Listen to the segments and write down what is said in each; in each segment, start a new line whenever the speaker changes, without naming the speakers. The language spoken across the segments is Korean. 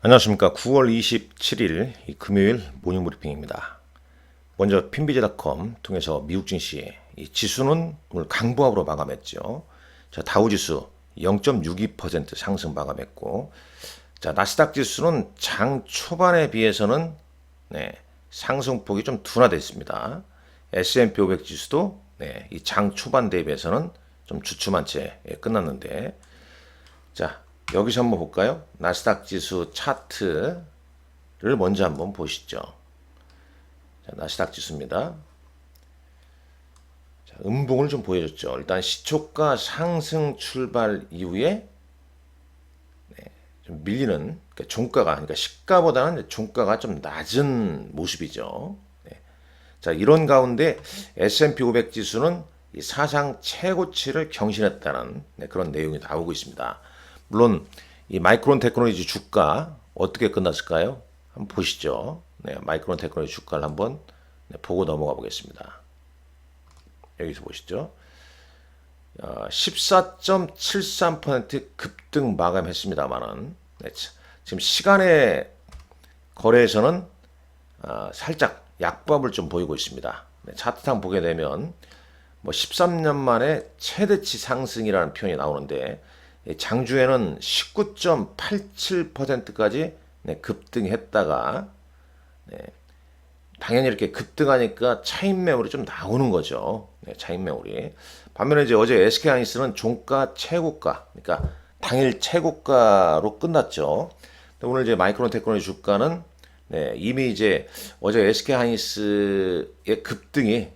안녕하십니까. 9월 27일 금요일 모닝브리핑입니다. 먼저 핀비즈닷컴 통해서 미국 증시 이 지수는 오늘 강보합으로 마감했죠. 자, 다우지수 0.62% 상승 마감했고, 자, 나스닥 지수는 장 초반에 비해서는 상승폭이 좀 둔화됐습니다. S&P 500 지수도 이 장 초반 대비해서는 좀 주춤한 채 끝났는데, 자, 여기서 한번 볼까요? 나스닥 지수 차트를 먼저 한번 보시죠. 자, 나스닥 지수입니다. 자, 음봉을 좀 보여줬죠. 일단 시초가 상승 출발 이후에 좀 밀리는, 그러니까 종가가, 그러니까 시가보다는 종가가 좀 낮은 모습이죠. 자, 이런 가운데 S&P 500 지수는 이 사상 최고치를 경신했다는 그런 내용이 나오고 있습니다. 물론 이 마이크론 테크놀로지 주가 어떻게 끝났을까요? 한번 보시죠. 마이크론 테크놀로지 주가를 한번 보고 넘어가 보겠습니다. 여기서 보시죠. 14.73% 급등 마감했습니다만은 지금 시간의 거래에서는 살짝 약보합을 좀 보이고 있습니다. 차트상 보게 되면 뭐 13년 만에 최대치 상승이라는 표현이 나오는데 장주에는 19.87%까지 급등했다가 당연히 이렇게 급등하니까 차익 매물이 좀 나오는 거죠. 차익 매물이. 반면에 이제 어제 SK하이닉스는 종가 최고가, 그러니까 당일 최고가로 끝났죠. 오늘 이제 마이크론 테크놀로지 주가는 이미 이제 어제 SK하이닉스의 급등이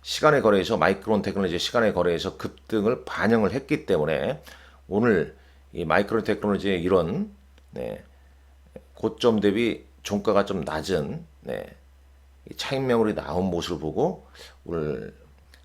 시간의 거래에서 마이크론 테크놀로지 시간의 거래에서 급등을 반영을 했기 때문에 오늘 이 마이크론 테크놀로지의 이런 고점 대비 종가가 좀 낮은 차익 매물이 나온 모습을 보고 오늘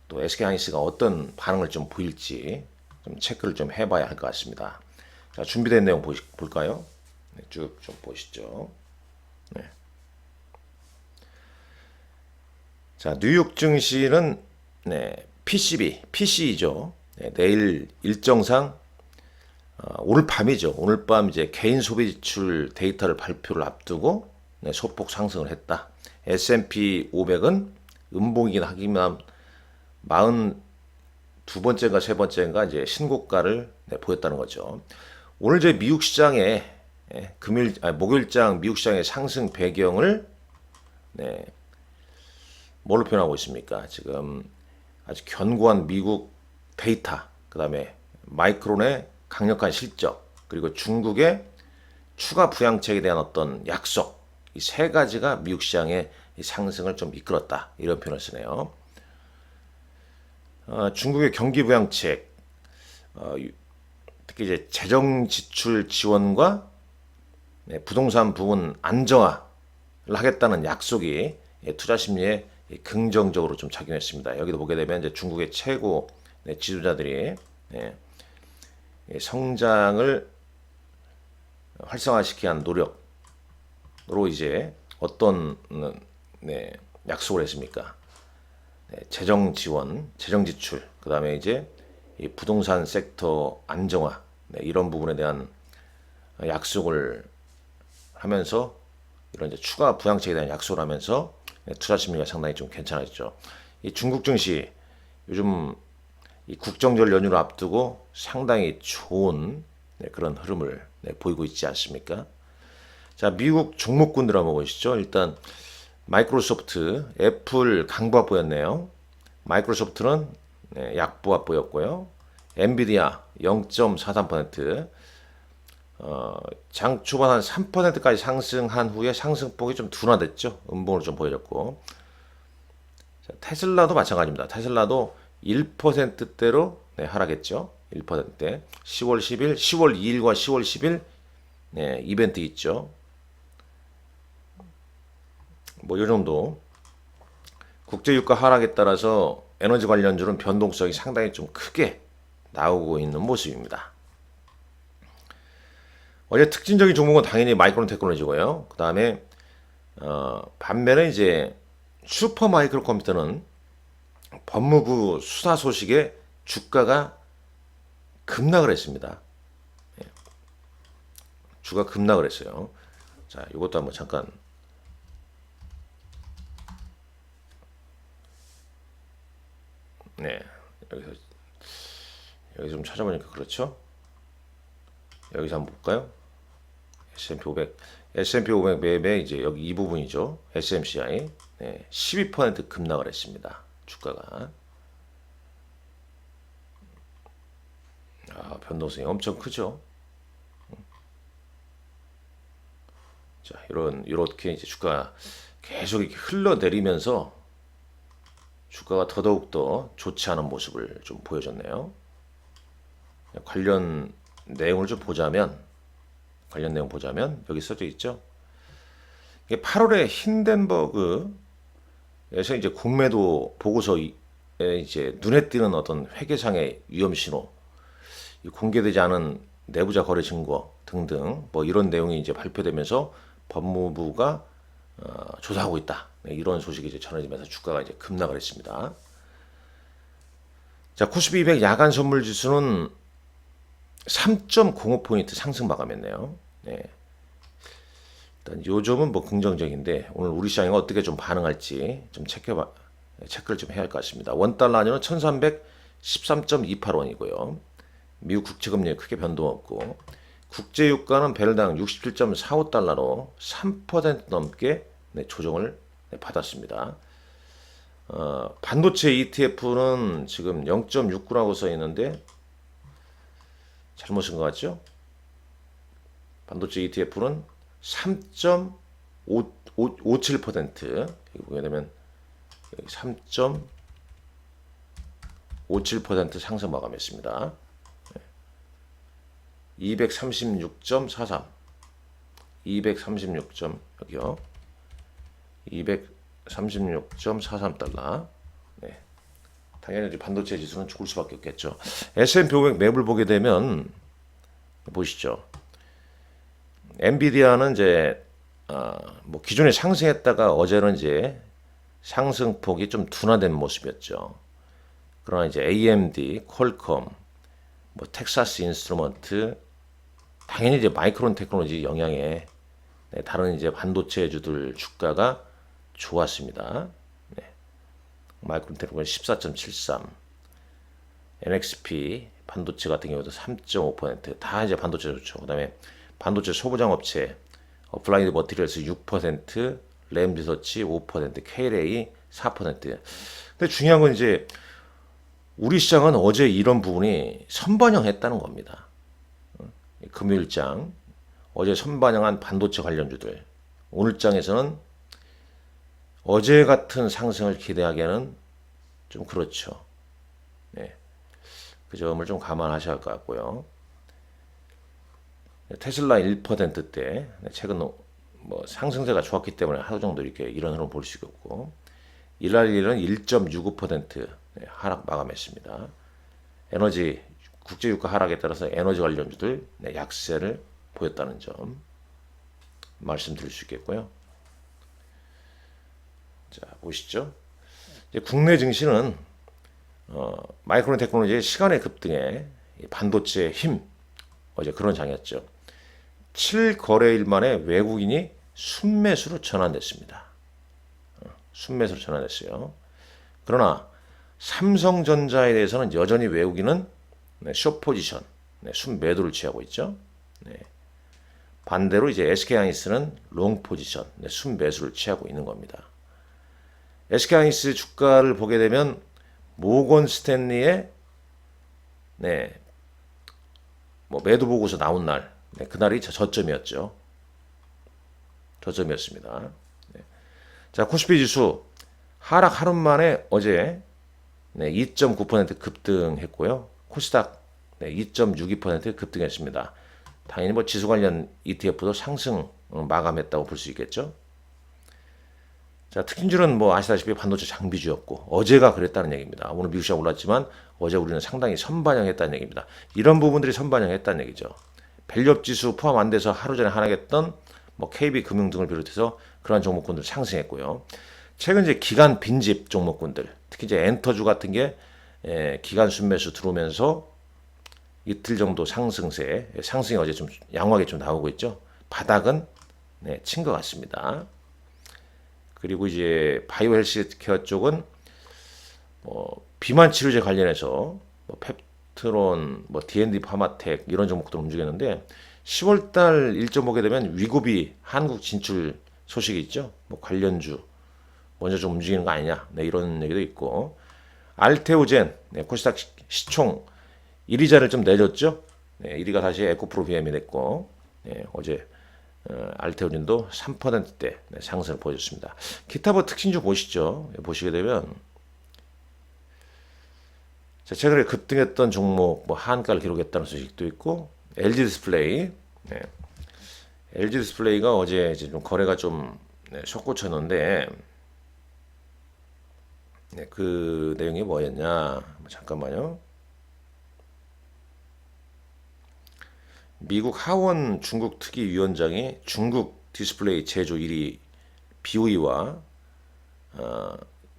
또 SK하이닉스가 어떤 반응을 좀 보일지 좀 체크를 좀 해봐야 할 것 같습니다. 자, 준비된 내용 볼까요? 쭉 좀 보시죠. 자, 뉴욕 증시는 PC죠. 내일 일정상 오늘 밤이죠. 오늘 밤 이제 개인 소비 지출 데이터를 발표를 앞두고 소폭 상승을 했다. S&P 500은 음봉이긴 하지만 42번째인가 세 번째인가 이제 신고가를 보였다는 거죠. 오늘 이제 미국 시장의 목요일장 미국 시장의 상승 배경을 뭘로 표현하고 있습니까? 지금 아주 견고한 미국 데이터, 그 다음에 마이크론의 강력한 실적, 그리고 중국의 추가 부양책에 대한 어떤 약속, 이 세 가지가 미국 시장의 상승을 좀 이끌었다. 이런 표현을 쓰네요. 중국의 경기 부양책, 특히 이제 재정 지출 지원과 부동산 부분 안정화를 하겠다는 약속이 투자 심리에 긍정적으로 좀 작용했습니다. 여기도 보게 되면 이제 중국의 최고 지도자들이 성장을 활성화시키기 위한 노력으로 이제 어떤 약속을 했습니까? 재정 지원, 재정 지출, 그 다음에 이제 이 부동산 섹터 안정화 이런 부분에 대한 약속을 하면서 이런 이제 추가 부양책에 대한 약속을 하면서 투자 심리가 상당히 좀 괜찮아졌죠. 이 중국 증시 요즘 이 국정절 연휴를 앞두고 상당히 좋은 그런 흐름을 보이고 있지 않습니까? 자, 미국 종목군들 한번 보시죠. 일단 마이크로소프트, 애플 강보합 보였네요. 마이크로소프트는 약보합 보였고요. 엔비디아 0.43%, 장 초반 한 3%까지 상승한 후에 상승폭이 좀 둔화됐죠. 음봉을 좀 보여줬고. 자, 테슬라도 마찬가지입니다. 테슬라도 1%대로 하락했죠. 1%대. 10월 10일, 10월 2일과 10월 10일 이벤트 있죠. 뭐 이 정도. 국제유가 하락에 따라서 에너지 관련주는 변동성이 상당히 좀 크게 나오고 있는 모습입니다. 어제 특징적인 종목은 당연히 마이크론 테크놀로지고요. 그 다음에 반면에 이제 슈퍼 마이크로 컴퓨터는 법무부 수사 소식에 주가가 급락을 했습니다. 주가 급락을 했어요. 자, 이것도 한번 잠깐 네, 여기서 좀 찾아보니까 그렇죠. 여기서 한번 볼까요? S&P 500, S&P 500 매매 이제 여기 이 부분이죠. SMCI 12% 급락을 했습니다. 주가가 변동성이 엄청 크죠. 자, 이렇게 이제 주가 계속 이렇게 흘러내리면서 주가가 더더욱 더 좋지 않은 모습을 좀 보여줬네요. 관련 내용을 좀 보자면 여기 써져 있죠. 이게 8월에 힌덴버그에서 이제 공매도 보고서에 이제 눈에 띄는 어떤 회계상의 위험 신호, 공개되지 않은 내부자 거래 증거 등등 뭐 이런 내용이 이제 발표되면서 법무부가 조사하고 있다. 이런 소식이 이제 전해지면서 주가가 이제 급락을 했습니다. 자, 코스피 200 야간 선물 지수는 3.05포인트 상승 마감했네요. 네. 일단 요점은 뭐 긍정적인데 오늘 우리 시장이 어떻게 좀 반응할지 좀 체크를 좀 해야 할 것 같습니다. 원달러 환율은 1313.28원이고요. 미국 국채금리 크게 변동 없고 국제유가는 배럴당 67.45달러로 3% 넘게 조정을 받았습니다. 반도체 ETF는 지금 0.69라고 써 있는데 잘못 쓴 것 같죠? 반도체 ETF는 3.57% 여기 보게 되면 3.57% 상승 마감했습니다. 236.43 여기요. 236.43달러. 네. 당연히 반도체 지수는 죽을 수밖에 없겠죠. S&P 500 맵을 보게 되면 보시죠. 엔비디아는 이제 뭐 기존에 상승했다가 어제는 이제 상승폭이 좀 둔화된 모습이었죠. 그러나 이제 AMD, 퀄컴, 뭐 텍사스 인스트루먼트, 당연히 이제 마이크론 테크놀로지 영향에 다른 이제 반도체주들 주가가 좋았습니다. 마이크론 테크놀로지 14.73, NXP 반도체 같은 경우도 3.5%, 다 이제 반도체 좋죠. 그다음에 반도체 소부장 업체 어플라이드 머티리얼스 6%, 램 리서치 5%, KLA 4%. 근데 중요한 건 이제 우리 시장은 어제 이런 부분이 선반영했다는 겁니다. 금요일장 어제 선반영한 반도체 관련주들, 오늘장에서는 어제 같은 상승을 기대하기에는 좀 그렇죠. 네. 그 점을 좀 감안하셔야 할 것 같고요. 테슬라 1%대 최근 뭐 상승세가 좋았기 때문에 하루 정도 이렇게 이런 흐름 볼 수 있고, 일랄일은 1.65% 하락 마감했습니다. 에너지 국제유가 하락에 따라서 에너지 관련주들 약세를 보였다는 점 말씀드릴 수 있겠고요. 자, 보시죠. 이제 국내 증시는 마이크론 테크놀로지의 시간의 급등에 반도체의 힘, 어제 그런 장이었죠. 7거래일 만에 외국인이 순매수로 전환됐습니다. 순매수로 전환됐어요. 그러나 삼성전자에 대해서는 여전히 외국인은 숏포지션, 순매도를 취하고 있죠. 반대로 이제 SK하이닉스는 롱포지션, 순매수를 취하고 있는 겁니다. SK하이닉스 주가를 보게 되면 모건 스탠리의 뭐 매도 보고서 나온 날, 그날이 저점이었죠. 저점이었습니다. 자, 코스피 지수 하락 하루 만에 어제 2.9% 급등했고요. 코스닥 2.62% 급등했습니다. 당연히 뭐 지수 관련 ETF도 상승 마감했다고 볼 수 있겠죠. 자, 특징주는 뭐 아시다시피 반도체 장비주였고 어제가 그랬다는 얘기입니다. 오늘 미국 시장 올랐지만 어제 우리는 상당히 선반영했다는 얘기입니다. 이런 부분들이 선반영했다는 얘기죠. 밸류업 지수 포함 안 돼서 하루 전에 하락했던 뭐 KB금융 등을 비롯해서 그러한 종목군들 상승했고요. 최근 이제 기간 빈집 종목군들, 특히 이제 엔터주 같은 게 기간 순매수 들어오면서 이틀 정도 상승세, 상승이 어제 좀 양호하게 좀 나오고 있죠. 바닥은 네, 친 것 같습니다. 그리고 이제 바이오 헬스케어 쪽은 비만 치료제 관련해서 펩트론, D&D 파마텍 이런 종목들 움직였는데 10월달 일정 보게 되면 위고비 한국 진출 소식이 있죠. 관련주 먼저 좀 움직이는 거 아니냐, 네, 이런 얘기도 있고 알테오젠, 네, 코스닥 시총 1위자를 좀 내줬죠. 네, 1위가 다시 에코프로 BM이 됐고 네, 어제 알테오젠도 3%대 네, 상승을 보여줬습니다. 기타 특징주 보시죠. 보시게 되면 최근에 급등했던 종목 하한가를 기록했다는 소식도 있고 LG 디스플레이, 네, LG 디스플레이가 어제 이제 좀 거래가 좀 네, 솟구쳤는데 네, 그 내용이 뭐였냐? 잠깐만요. 미국 하원 중국 특위위원장이 중국 디스플레이 제조 1위 BOE와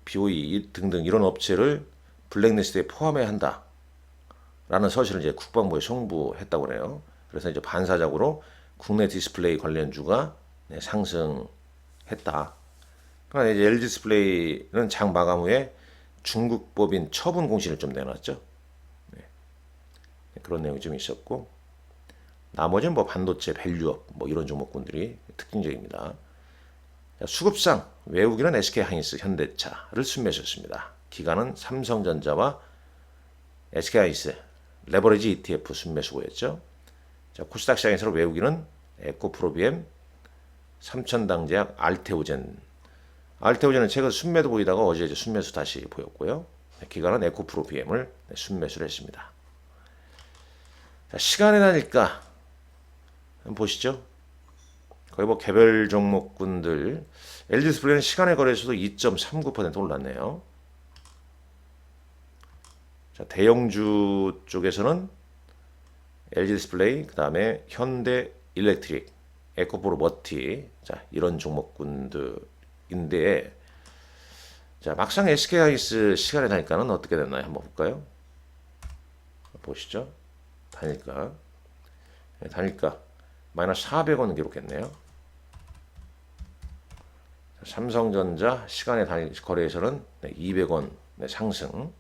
BOE 등등 이런 업체를 블랙리스트에 포함해야 한다라는 사실을 이제 국방부에 송부했다고 그래요. 그래서 이제 반사적으로 국내 디스플레이 관련주가 네, 상승했다. 그러나 이제 LG 디스플레이는 장 마감 후에 중국 법인 처분 공시를 좀 내놨죠. 네. 그런 내용이 좀 있었고 나머지는 반도체, 밸류업 이런 종목군들이 특징적입니다. 수급상 외국인은 SK하이닉스, 현대차를 순매수했습니다. 기관은 삼성전자와 SK하이닉스 레버리지 ETF 순매수고였죠. 코스닥 시장에서 외국인은 에코프로비엠, 삼천당제약, 알테오젠은 최근 순매도 보이다가 어제 이제 순매수 다시 보였고요. 기관은 에코프로비엠을 순매수를 했습니다. 자, 시간에 나니까 한번 보시죠. 거의 개별 종목군들 LG 디스플레이는 시간의 거래소도 2.39% 올랐네요. 자, 대형주 쪽에서는 LG 디스플레이, 그 다음에 현대 일렉트릭, 에코프로 머티, 자, 이런 종목군들인데, 자, 막상 SK하이닉스 시간에 나니까는 어떻게 됐나요? 한번 볼까요? 보시죠. 단일가. 네, 단일가. 마이너스 400원 기록했네요. 삼성전자 시간의 단일 거래에서는 200원 상승.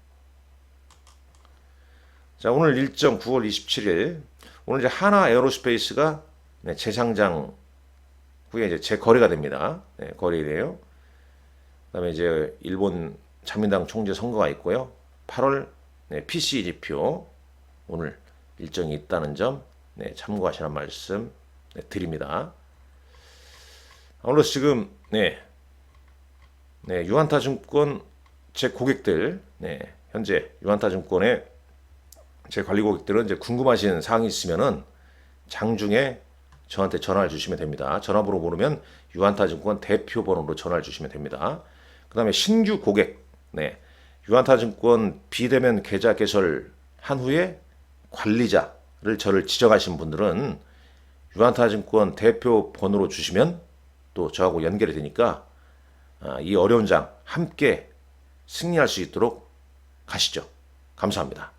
자, 오늘 일정 9월 27일 오늘 이제 하나 에어로스페이스가 재상장 후에 이제 재거래가 됩니다. 네, 거래일이에요. 그다음에 이제 일본 자민당 총재 선거가 있고요. 8월 PCE 지표 오늘 일정이 있다는 점 참고하시라는 말씀 드립니다. 아울러 지금 유한타증권 제 고객들 현재 유한타증권의 제 관리 고객들은 이제 궁금하신 사항이 있으면은 장중에 저한테 전화를 주시면 됩니다. 전화번호 모르면 유한타증권 대표 번호로 전화를 주시면 됩니다. 그 다음에 신규 고객, 유한타증권 비대면 계좌 개설한 후에 관리자를 저를 지정하신 분들은 유한타증권 대표 번호로 주시면 또 저하고 연결이 되니까 이 어려운 장 함께 승리할 수 있도록 가시죠. 감사합니다.